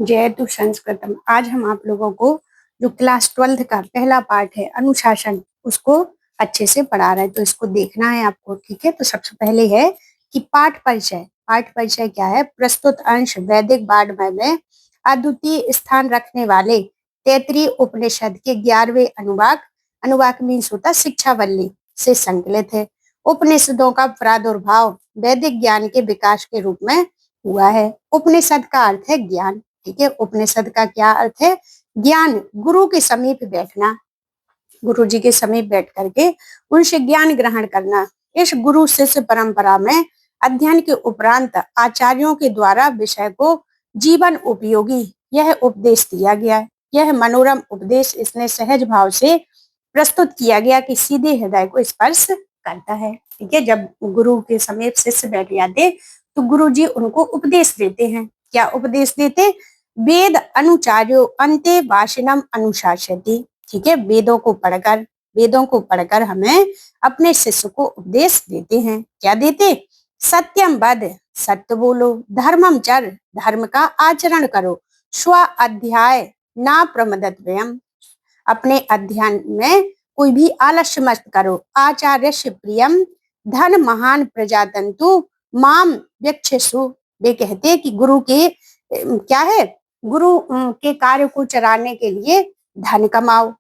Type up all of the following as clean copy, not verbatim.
जयतु संस्कृतम। आज हम आप लोगों को जो क्लास 12th का पहला पार्ट है अनुशासन, उसको अच्छे से पढ़ा रहे हैं, तो इसको देखना है आपको। ठीक है, तो सबसे पहले है कि पाठ परिचय। पाठ परिचय क्या है? प्रस्तुत अंश वैदिक वाङ्मय में अद्वितीय स्थान रखने वाले तैत्तिरीय उपनिषद के 11वें अनुवाक, अनुवाक मीन्स होता शिक्षावल्ली, से संकलित है। उपनिषदों का प्रादुर्भाव वैदिक ज्ञान के विकास के रूप में हुआ है। उपनिषद का अर्थ है ज्ञान। ठीक है, उपनिषद का क्या अर्थ है? ज्ञान। गुरु के समीप बैठना, गुरु जी के समीप बैठ करके उनसे ज्ञान ग्रहण करना। इस गुरु शिष्य परंपरा में अध्ययन के उपरांत आचार्यों के द्वारा विषय को जीवन उपयोगी यह उपदेश दिया गया है। यह मनोरम उपदेश इसने सहज भाव से प्रस्तुत किया गया कि सीधे हृदय को स्पर्श करता है। ठीक है, जब गुरु के समीप शिष्य बैठ जाते तो गुरु जी उनको उपदेश देते हैं। क्या उपदेश देते? वेद अनुचार्यो अन्ते वाशिनम अनुशासति। ठीक है, वेदों को पढ़कर हमें अपने शिष्य को उपदेश देते हैं। क्या देते? सत्यम वद, सत्य बोलो, धर्मम चर, धर्म का आचरण करो, स्व अध्याय ना प्रमदत्वयम्, अपने अध्ययन में कोई भी आलस्य मत करो, आचार्यस्य प्रियम, धन महान प्रजातंतु माम व्यक्षसु। वे कहते हैं कि गुरु के क्या है? गुरु के कार्य को चलाने के लिए धन कमाओ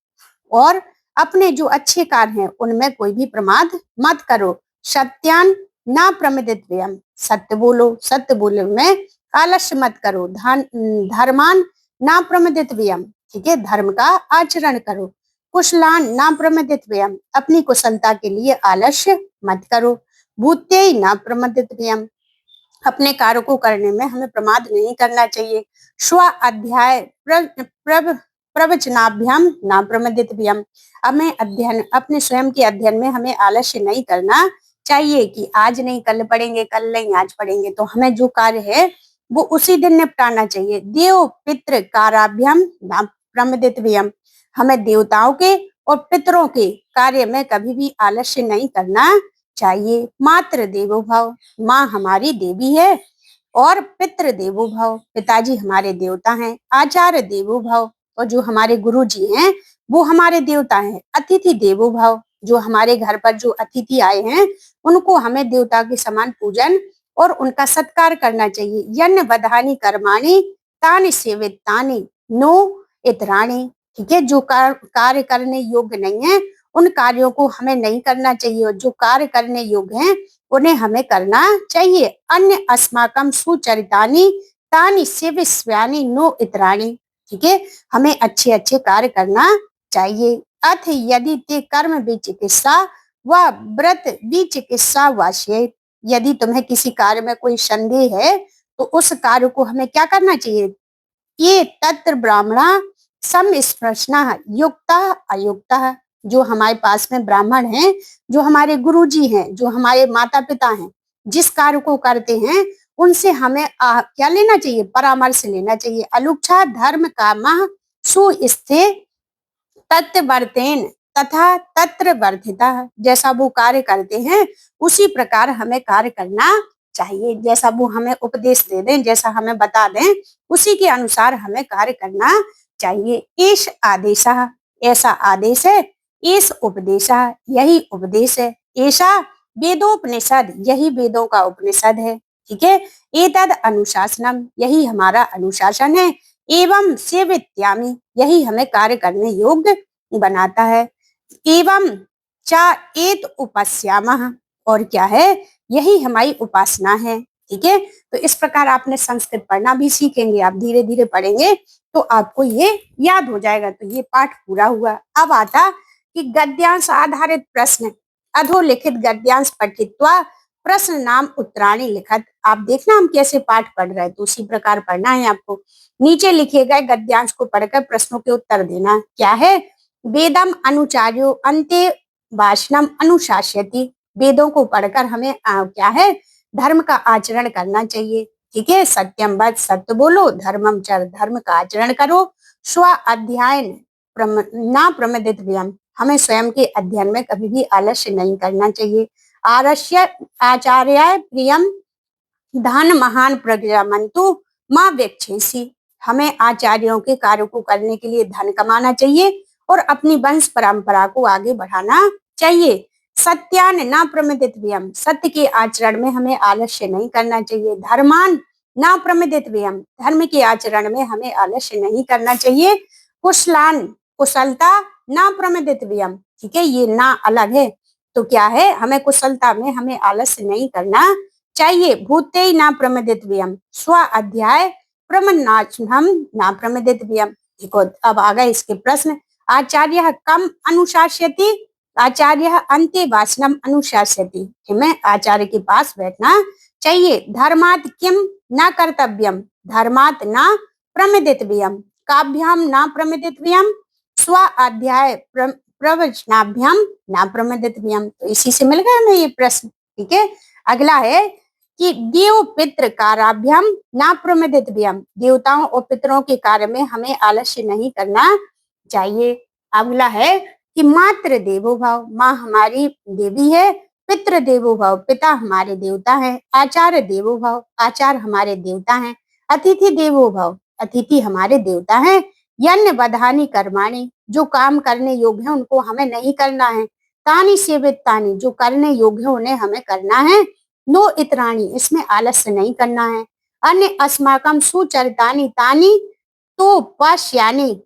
और अपने जो अच्छे कार्य हैं उनमें कोई भी प्रमाद मत करो। सत्यान ना प्रमदितव्यम, सत्य बोलो, सत्य बोले में आलस्य मत करो। धर्मान ना प्रमदितव्यम, ठीक है, धर्म का आचरण करो। कुशलान ना प्रमदितव्यम, अपनी कुशलता के लिए आलस्य मत करो। भूत्यै ना प्रमदितव्यम, अपने कार्य को करने में हमें प्रमाद नहीं करना चाहिए। स्व अध्याय प्रवचनाभ्याम ना प्रमदितव्यम, हमें अध्ययन, अपने स्वयं के अध्ययन में हमें आलस्य नहीं करना चाहिए कि आज नहीं कल पढ़ेंगे, कल नहीं आज पढ़ेंगे। तो हमें जो कार्य है वो उसी दिन निपटाना चाहिए। देव पितृ काराभ्याम ना प्रमदितव्यम, हमें देवताओं के और पितरों के कार्य में कभी भी आलस्य नहीं करना चाहिए। मातृ देवो भव, माँ हमारी देवी है, और पितृ देवो भव, पिताजी हमारे देवता हैं। आचार्य देवो भव, और जो हमारे गुरु जी हैं वो हमारे देवता हैं। अतिथि देवो भव, जो हमारे घर पर जो अतिथि आए हैं उनको हमें देवता के समान पूजन और उनका सत्कार करना चाहिए। यन्न वधानी कर्माणि तानि सेवितानि नो इतराणि, ठीक है, जो कार्य करने योग्य नहीं है उन कार्यों को हमें नहीं करना चाहिए, और जो कार्य करने योग्य हैं उन्हें हमें करना चाहिए। अन्य अस्माकम सुचरितानि तानि सेविष्यानि नो इतराणि, ठीक है, हमें अच्छे अच्छे कार्य करना चाहिए। अथ यदि ते कर्म विचिकित्सा व व्रत विचिकित्सा वाश्य, यदि तुम्हें किसी कार्य में कोई संदेह है तो उस कार्य को हमें क्या करना चाहिए? ये तत्र ब्राह्मणा समस्प्रश्न युक्ता अयुक्ता, जो हमारे पास में ब्राह्मण हैं, जो हमारे गुरु जी हैं, जो हमारे माता पिता हैं, जिस कार्य को करते हैं उनसे हमें क्या लेना चाहिए? परामर्श लेना चाहिए। अलुक्षा धर्म कामः सुस्थे तत्वर्तेन तथा तत्र वर्धिता, जैसा वो कार्य करते हैं उसी प्रकार हमें कार्य करना चाहिए। जैसा वो हमें उपदेश दे दें, जैसा हमें बता दें, उसी के अनुसार हमें कार्य करना चाहिए। ईश आदेश, ऐसा आदेश है। ईश उपदेश, यही उपदेश है। ऐसा वेदोपनिषद, यही वेदों का उपनिषद है। ठीक है, एतद अनुशासनम, यही हमारा अनुशासन है। एवं सेवित्यामि, यही हमें कार्य करने योग्य बनाता है। एवं चा एत उपस्यामः, और क्या है? यही हमारी उपासना है। ठीक है, तो इस प्रकार आपने संस्कृत पढ़ना भी सीखेंगे, आप धीरे धीरे पढ़ेंगे तो आपको ये याद हो जाएगा। तो ये पाठ पूरा हुआ। अब आता कि गद्यांश आधारित प्रश्न, अधोलिखित गद्यांश पठित्वा प्रश्न नाम उत्तराणी लिखत। आप देखना हम कैसे पाठ पढ़ रहे हैं, तो उसी प्रकार पढ़ना है आपको। नीचे लिखे गए गद्यांश को पढ़कर प्रश्नों के उत्तर देना। क्या है? वेदम अनुचार्यो अन्ते वाचनम अनुशास्यति, वेदों को पढ़कर हमें क्या है? धर्म का आचरण करना चाहिए। ठीक है, सत्यम वद, सत्य बोलो, धर्मम चर, धर्म का आचरण करो, स्व अध्ययन ना प्रमदितव्यम, हमें स्वयं के अध्ययन में कभी भी आलस्य नहीं करना चाहिए। आरस्य आचार्याय प्रियम धन महान प्रज्ञामंतु माँ व्यक्षेसी, हमें आचार्यों के कार्य को करने के लिए धन कमाना चाहिए और अपनी वंश परंपरा को आगे बढ़ाना चाहिए। सत्यान न प्रमदितव्यम, सत्य के आचरण में हमें आलस्य नहीं करना चाहिए। धर्मान न प्रमदितव्यम, धर्म के आचरण में हमें आलस्य नहीं करना चाहिए। कुशलान, कुशलता न प्रमदितव्यम, ठीक है, ये ना अलग है, तो क्या है, हमें कुशलता में हमें आलस्य नहीं करना चाहिए। भूते न प्रमदितव्यम, स्व अध्याय प्रमन्नाचनम न प्रमदितव्यम। देखो अब आ गए इसके प्रश्न। आचार्य कम अनुशास्यति, आचार्य अंते वासनम अनुशास्यति, हमें आचार्य के पास बैठना चाहिए। धर्मात् किम न कर्तव्यम, धर्मात् न प्रमदितव्यम, काभ्याम न प्रमदितव्यम, स्व अध्याय प्रवचनाभ्याम न प्रमदितव्यम। तो इसी से मिल गया हमें ये प्रश्न, ठीक है। अगला है कि देव पितृ कार्याभ्याम न प्रमदितव्यम, देवताओं और पितरों के कार्य में हमें आलस्य नहीं करना चाहिए। अगला है कि मातृ देवो भव, माँ हमारी देवी है। पितृ देवो भव, पिता हमारे देवता है। आचार्य देवो भव, आचार्य हमारे देवता हैं। अतिथि देवो भव, अतिथि हमारे देवता हैं। यज्ञ बधानी कर्माणी, जो काम करने योग्य है उनको हमें नहीं करना है। तानी सेवितानी, जो करने योग्य है उन्हें हमें करना है। नो इतराणी, इसमें आलस्य नहीं करना है। अन्य अस्माकम सुचरितानी तानी तो पश्यानी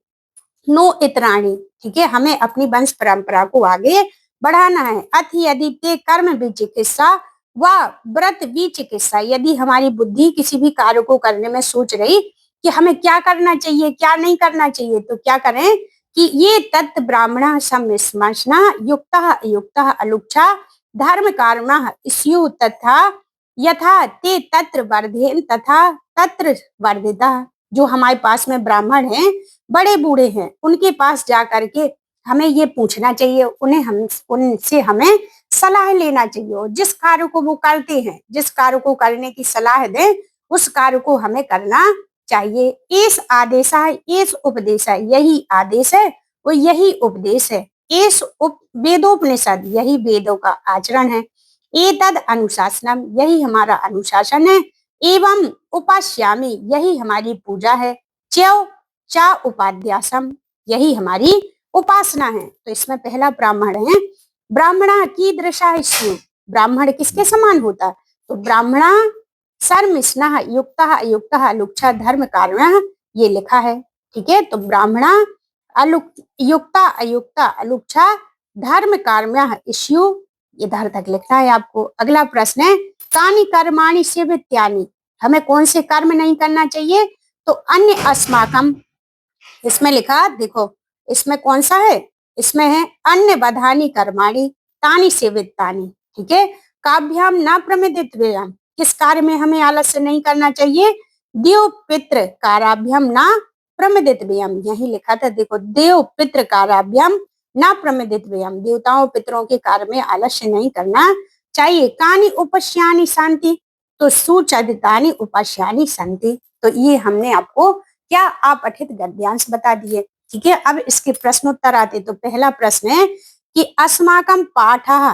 नो इतराणी, ठीक है, हमें अपनी वंश परंपरा को आगे बढ़ाना है। अथ यदि ते कर्म विचिकित्सा व व्रत विचिकित्सा, यदि हमारी बुद्धि किसी भी कार्य को करने में सोच रही कि हमें क्या करना चाहिए क्या नहीं करना चाहिए, तो क्या करें कि ये तत् ब्राह्मण सम्मिश्मशना युक्त अयुक्त अलुक्षा धर्म कर्म स्यु तथा यथा ते तत्र वर्धेन तथा तत्र वर्धिता। जो हमारे पास में ब्राह्मण हैं, बड़े बूढ़े हैं, उनके पास जा करके हमें ये पूछना चाहिए, उनसे हमें सलाह लेना चाहिए। और जिस कार्य को वो करते हैं, जिस कार्य को करने की सलाह दें, उस कार्य को हमें करना चाहिए। इस आदेश है, इस उपदेश है, यही आदेश है और यही उपदेश है। इस वेदोपनिषद, यही वेदों का आचरण है। एतद अनुशासनम, यही हमारा अनुशासन है। एवं उपास्यामि, यही हमारी पूजा है। च्यव चा उपाध्यासम, यही हमारी उपासना है। तो इसमें पहला ब्राह्मण है, ब्राह्मणा की दृशा स्यु, ब्राह्मण किसके समान होता, तो ब्राह्मणा सर्मिष्णा युक्त अयुक्त लुक्षा धर्म कार्य, ये लिखा है, ठीक है। तो ब्राह्मणा युक्त अयुक्त अलुक्षा धर्म कार्य इश्यु, इधर तक लिखना है आपको। अगला प्रश्न है कानि कर्माणि सेवित्यानि, हमें कौन से कर्म नहीं करना चाहिए, तो अन्य अस्माकम, इसमें लिखा देखो, इसमें कौन सा है, इसमें है अन्य बधानी कर्माणि तानि सेवितानि, ठीक है। काभ्याम न प्रमदितव्यम, किस कार्य में हमें आलस्य नहीं करना चाहिए, देव पितृ काराभ्याम न प्रमदितव्यम, यही लिखा था देखो, देव पितृ काराभ्याम न प्रमदितव्यम, देवताओं पितरों के कार्य में आलस्य नहीं करना चाहिए। कानि उपस्यानि शांति, तो सुचरितानि उपस्यानि शांति। तो ये हमने आपको क्या अपठित गद्यांश बता दिए, ठीक है। अब इसके प्रश्नोत्तर आते। तो पहला प्रश्न है कि अस्माकं पाठः,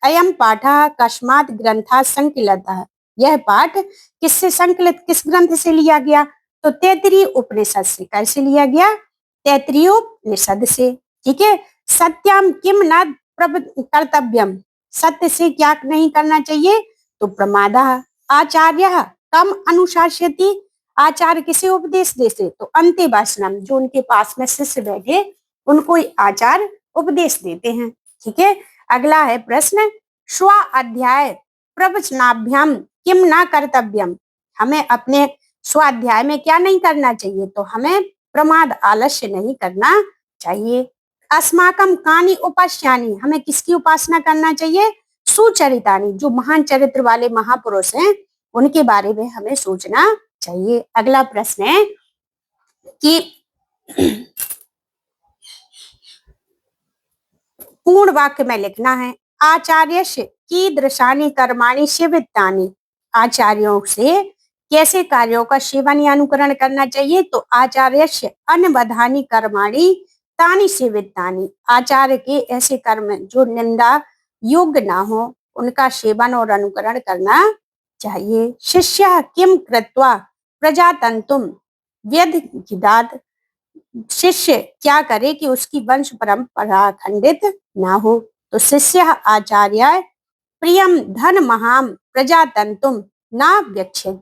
अयम पाठः कस्मात् ग्रंथात् संकलितः, यह पाठ किससे संकलित, किस ग्रंथ से लिया गया, तो तैत्तिरीय उपनिषद से। कैसे लिया गया, तैत्तिरीय उपनिषद से, ठीक है। सत्यम किम न कर्तव्यम, सत्य से क्या नहीं करना चाहिए, तो प्रमादः। आचार्य कम अनुशास्यति, आचार्य किसे उपदेश देते, तो अंत्यवासनम, जो उनके पास में शिष्य बैठे उनको आचार्य उपदेश देते हैं, ठीक है। अगला है प्रश्न स्व अध्याय प्रवचनाभ्याम किम न कर्तव्यम, हमें अपने स्वाध्याय में क्या नहीं करना चाहिए, तो हमें प्रमाद आलस्य नहीं करना चाहिए। अस्माकम कानि उपास्यानि, हमें किसकी उपासना करना चाहिए, सुचरितानि, जो महान चरित्र वाले महापुरुष हैं उनके बारे में हमें सोचना चाहिए। अगला प्रश्न है कि पूर्ण वाक्य में लिखना है। आचार्यस्य कीदृशानि कर्माणि सेवितानि, आचार्यों से कैसे कार्यों का सेवन या अनुकरण करना चाहिए, तो आचार्यस्य अनवधानी कर्माणि तानि सेवितानि, आचार्य के ऐसे कर्म जो निंदा योग्य ना हो उनका सेवन और अनुकरण करना चाहिए। शिष्य किम कृत्वा प्रजातंतुम व्यवधात, शिष्य क्या करे कि उसकी वंश परंपरा खंडित ना हो। तो शिष्य आचार्य प्रियम धन महाम प्रजातंतुम ना व्यक्षित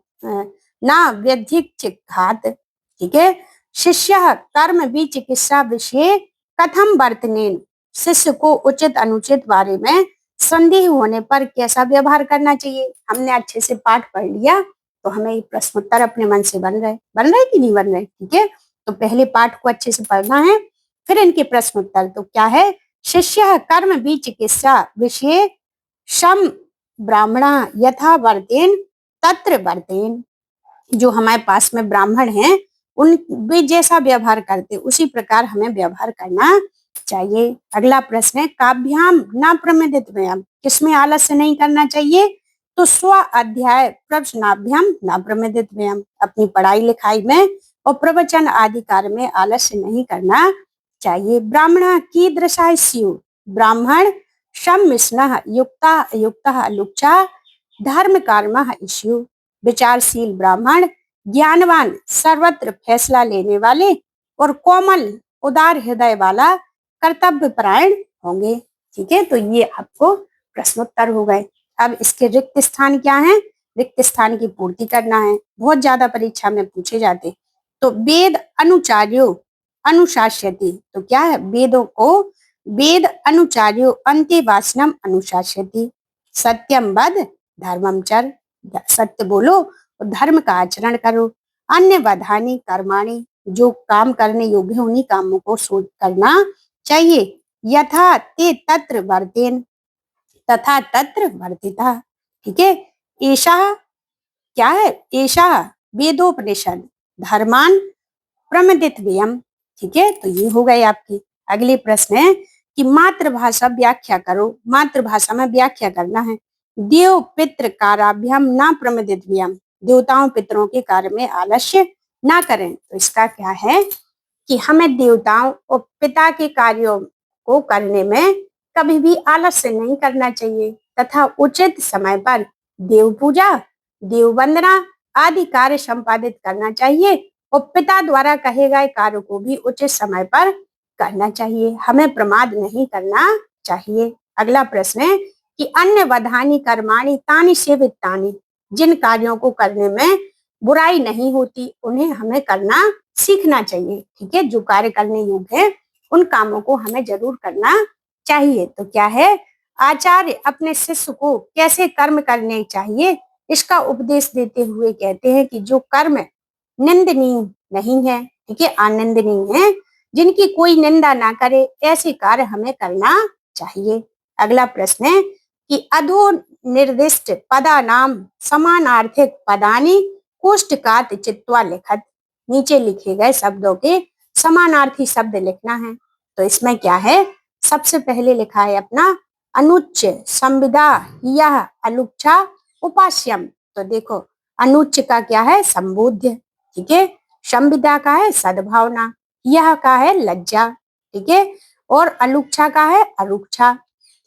ना व्यधिक्षिघात। ठीक है, शिष्य कर्म भी चिकित्सा विषय कथम वर्तनेन, शिष्य को उचित अनुचित बारे में संदेह होने पर कैसा व्यवहार करना चाहिए। हमने अच्छे से पाठ पढ़ लिया तो हमें ये प्रश्नोत्तर अपने मन से बन रहे कि नहीं बन रहे। ठीक है, तो पहले पाठ को अच्छे से पढ़ना है, फिर इनके प्रश्नोत्तर। तो क्या है, शिष्य कर्म भी चिकित्सा विषय शम ब्राह्मण यथा वर्तेन तत्र वर्तेन, जो हमारे पास में ब्राह्मण हैं उन भी जैसा व्यवहार करते उसी प्रकार हमें व्यवहार करना चाहिए। अगला प्रश्न है, काभ्याम न प्रमिदित व्यायाम, किसमें आलस्य नहीं करना चाहिए। तो स्व अध्याय प्रवचनाभ्याम न प्रमिदित व्यायाम, अपनी पढ़ाई लिखाई में और प्रवचन आदि कार्य में आलस्य नहीं करना चाहिए। ब्राह्मण कीदृशा स्युः, ब्राह्मण सम्मिश्नः युक्ता युक्तः लुच्चा धर्म कर्मः स्युः, विचारशील ब्राह्मण ज्ञानवान सर्वत्र फैसला लेने वाले और कोमल उदार हृदय वाला कर्तव्य परायण होंगे। ठीक है, तो ये आपको प्रश्नोत्तर हो गए। अब इसके रिक्त स्थान क्या है, रिक्त स्थान की पूर्ति करना है, बहुत ज्यादा परीक्षा में पूछे जाते। तो वेद अनुचार्यो अनुशास्यति, तो क्या है, वेदों को वेद अनुचार्यो अंत्यवासनम अनुशास्यति, सत्यम वद धर्मम चर, सत्य बोलो और धर्म का आचरण करो। अन्य वधानी कर्माणी, जो काम करने योग्य है उन्हीं कामों को सोच करना चाहिए। यथा ते तत्र वर्तेन तथा तत्र वर्तिता। ठीक है, ऐसा क्या है, ऐसा वेदोपनिषद धर्मान प्रमदितव्यम। ठीक है, तो ये हो गए आपकी। अगले प्रश्न है कि मातृभाषा व्याख्या करो, मातृभाषा में व्याख्या करना है। देव पितृ कार्याभ्याम न प्रमदितव्यम, देवताओं पितरों के कार्य में आलस्य ना करें। तो इसका क्या है कि हमें देवताओं और पिता के कार्यों को करने में कभी भी आलस्य नहीं करना चाहिए तथा उचित समय पर देव पूजा देव वंदना आदि कार्य संपादित करना चाहिए और पिता द्वारा कहे गए कार्य को भी उचित समय पर करना चाहिए। हमें प्रमाद नहीं करना चाहिए। अगला प्रश्न है कि अन्य वधानी कर्माणि तानि सेवितानि, जिन कार्यों को करने में बुराई नहीं होती उन्हें हमें करना सीखना चाहिए। ठीक है, जो कार्य करने योग्य है उन कामों को हमें जरूर करना चाहिए। तो क्या है, आचार्य अपने शिष्य को कैसे कर्म करने चाहिए इसका उपदेश देते हुए कहते हैं कि जो कर्म निंदनीय नहीं है, ठीक है, आनंदनीय है, जिनकी कोई निंदा ना करे, ऐसे कार्य हमें करना चाहिए। अगला प्रश्न है कि अधो निर्दिष्ट पदा नाम समानार्थिक पदानी कोष्टकात चित्वा लिखत, नीचे लिखे गए शब्दों के समानार्थी शब्द लिखना है। तो इसमें क्या है, सबसे पहले लिखा है अपना अनुच्च संविदा यह अलुच्छा उपास्यम। तो देखो अनुच्च का क्या है, संबोध्य। ठीक है, संविदा का है सद्भावना, यह का है लज्जा। ठीक है, और अलुच्छा का है अरुक्षा।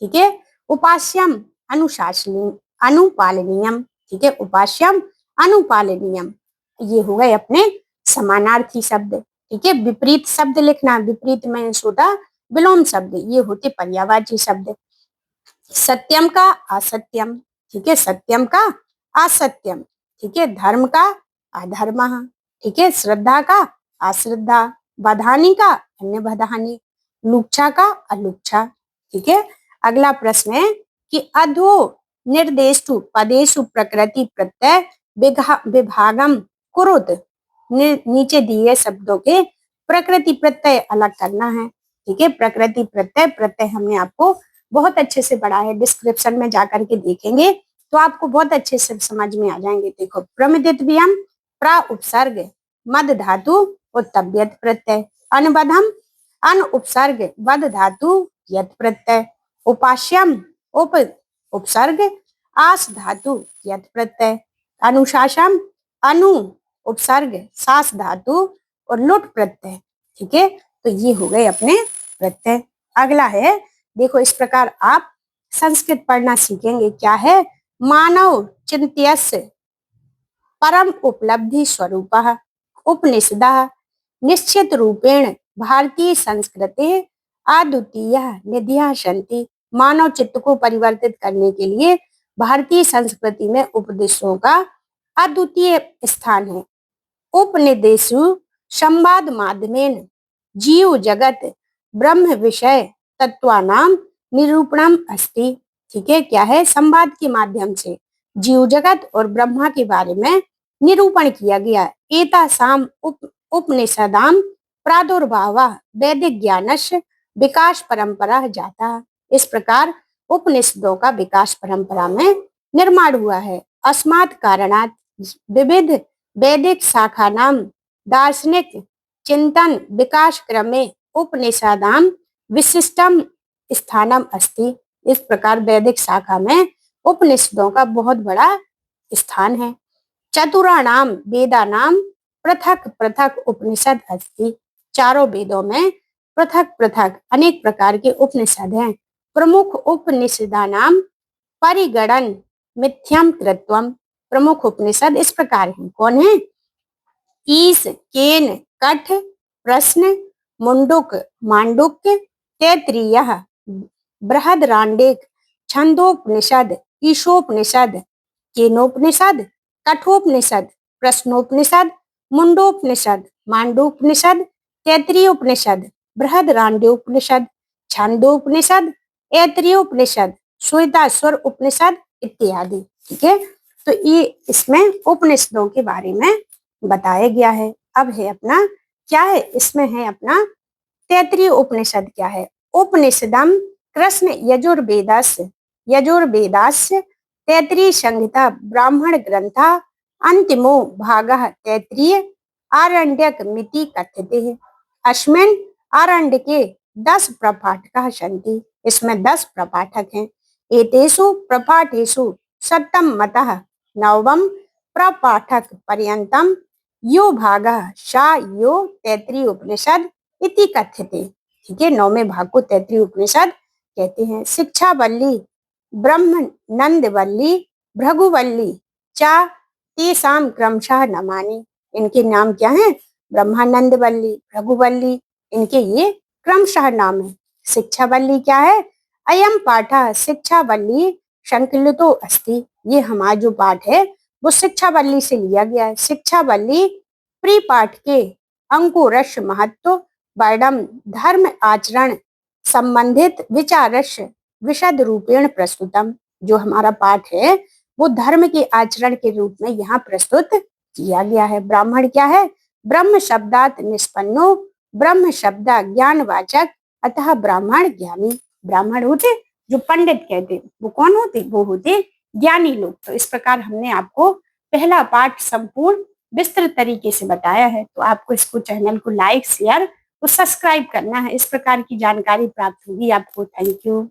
ठीक है, उपास्यम अनुशासनीय अनुपालनीयम। ठीक है, उपास्यम अनुपालनीयम, ये हो गए अपने समानार्थी शब्द। ठीक है, विपरीत शब्द लिखना, विपरीत में होता विलोम शब्द, ये होते पर्यायवाची शब्द। सत्यम का असत्यम, ठीक है, सत्यम का असत्यम। ठीक है, धर्म का अधर्म। ठीक है, श्रद्धा का अश्रद्धा, बधानी का अन्य बधानी, लुच्छा का अलुच्छा। ठीक है, अगला प्रश्न है कि अधो निर्देशु पदेशु प्रकृति प्रत्यय विभागम कुरुत, नीचे दिए शब्दों के प्रकृति प्रत्यय अलग करना है। ठीक है, प्रकृति प्रत्यय, प्रत्यय हमने आपको बहुत अच्छे से पढ़ा है, डिस्क्रिप्शन में जाकर के देखेंगे तो आपको बहुत अच्छे से समझ में आ जाएंगे। देखो प्रमिदितव्यम प्रा उपसर्ग मद धातु उत्तव्यत प्रत्यय, अनुबधम अन उपसर्ग वद धातु यत प्रत्यय, उपास्यम उप उपसर्ग आस धातु यत प्रत्यय, अनुशासन अनु उपसर्ग सास धातु और लुट प्रत्यय। ठीक है, तो ये हो गए अपने प्रत्यय। अगला है, देखो इस प्रकार आप संस्कृत पढ़ना सीखेंगे। क्या है, मानव चिंत्यस्य परम उपलब्धि स्वरूप उपनिषदः निश्चित रूपेण भारतीय संस्कृति अद्वितीय निधियाः सन्ति। मानव चित्त को परिवर्तित करने के लिए भारतीय संस्कृति में उपदेशों का अद्वितीय स्थान है। उपनिदेशु संवाद माध्यमेन जीव जगत ब्रह्म विषय तत्वानां निरूपणम अस्ति। ठीक है, क्या है? संवाद के माध्यम से जीव जगत और ब्रह्मा के बारे में निरूपण किया गया। एतासाम उपनिषदां प्रादुर्भाव वैदिक ज्ञानस्य विकास परंपरा जाता। इस प्रकार उपनिषदों का विकास परंपरा में निर्माण हुआ है। अस्मात् कारणात् विविध वैदिक शाखा नाम दार्शनिक चिंतन विकास क्रमे उपनिषदां विशिष्टम स्थानम अस्ति। इस प्रकार वैदिक शाखा में उपनिषदों का बहुत बड़ा स्थान है। चतुराणाम वेदानाम पृथक पृथक उपनिषद अस्ति। चारों वेदों में पृथक पृथक अनेक प्रकार के उपनिषद हैं। प्रमुख उपनिषदानाम परिगणन मिथ्यम कृत्वम। प्रमुख उपनिषद इस प्रकार हैं। कौन है? ईश, केन, कठ, प्रश्न, मुंडुक, मांडुक्य, तैत्तिरीयः, बृहदरांडिक, छंदोपनिषद, ईशोपनिषद, केनोपनिषद, कठोपनिषद, प्रश्नोपनिषद, मुंडोपनिषद, मांडूपनिषद, तैत्तिरीयोपनिषद, बृहदरांड्योपनिषद, छंदोपनिषद, ऐत्तिरीयोपनिषद, श्वेताश्वर उपनिषद इत्यादि। ठीक है, तो ये इसमें उपनिषदों के बारे में बताया गया है। अब है अपना क्या है? इसमें है अपना तैत्तिरीय उपनिषद। क्या है? उपनिषदम कृष्ण यजुर्वेदास्य तैत्तिरीय संहिता ब्राह्मण ग्रंथा अंतिमो भागः तैत्तिरीय आरण्यक मिति कथ्यते। अस्मिन् आरण्यके 10 प्रपाठकाः सन्ति। इसमें 10 प्रपाठक हैं। एतेषु प्रपाठेषु सप्तम मतः नवम प्रपाठक पर्यंतम यो भागः सा यो तैत्तिरीय उपनिषद इति कथ्यते। ठीक है, 9वें भाग को तैत्तिरीय उपनिषद कहते हैं। शिक्षावल्ली, ब्रह्मनंदवल्ली, भृगुवल्ली चा तेषां क्रमशः नामानि। इनके नाम क्या हैं? ब्रह्मानंदवल्ली, भृगुवल्ली, इनके ये क्रमशः नाम है। शिक्षावल्ली क्या है? अयम पाठः शिक्षावल्ली संकलितो अस्ति। ये हमारा जो पाठ है वो शिक्षावल्ली से लिया गया है। शिक्षावल्ली प्रिपाठ के अंकुरस्य महत्व वर्णम धर्म आचरण संबंधित विचारस्य विशद रूपेण प्रस्तुतम। जो हमारा पाठ है वो धर्म के आचरण के रूप में यहाँ प्रस्तुत किया गया है। ब्राह्मण क्या है? ब्रह्म शब्दात निष्पन्नो, ब्रह्म शब्द ज्ञानवाचक, अतः ब्राह्मण ज्ञानी। ब्राह्मण होते जो पंडित कहते, वो कौन होते? वो होते ज्ञानी लोग। तो इस प्रकार हमने आपको पहला पाठ संपूर्ण विस्तृत तरीके से बताया है। तो आपको इसको चैनल को लाइक शेयर और सब्सक्राइब करना है। इस प्रकार की जानकारी प्राप्त होगी आपको। Thank you.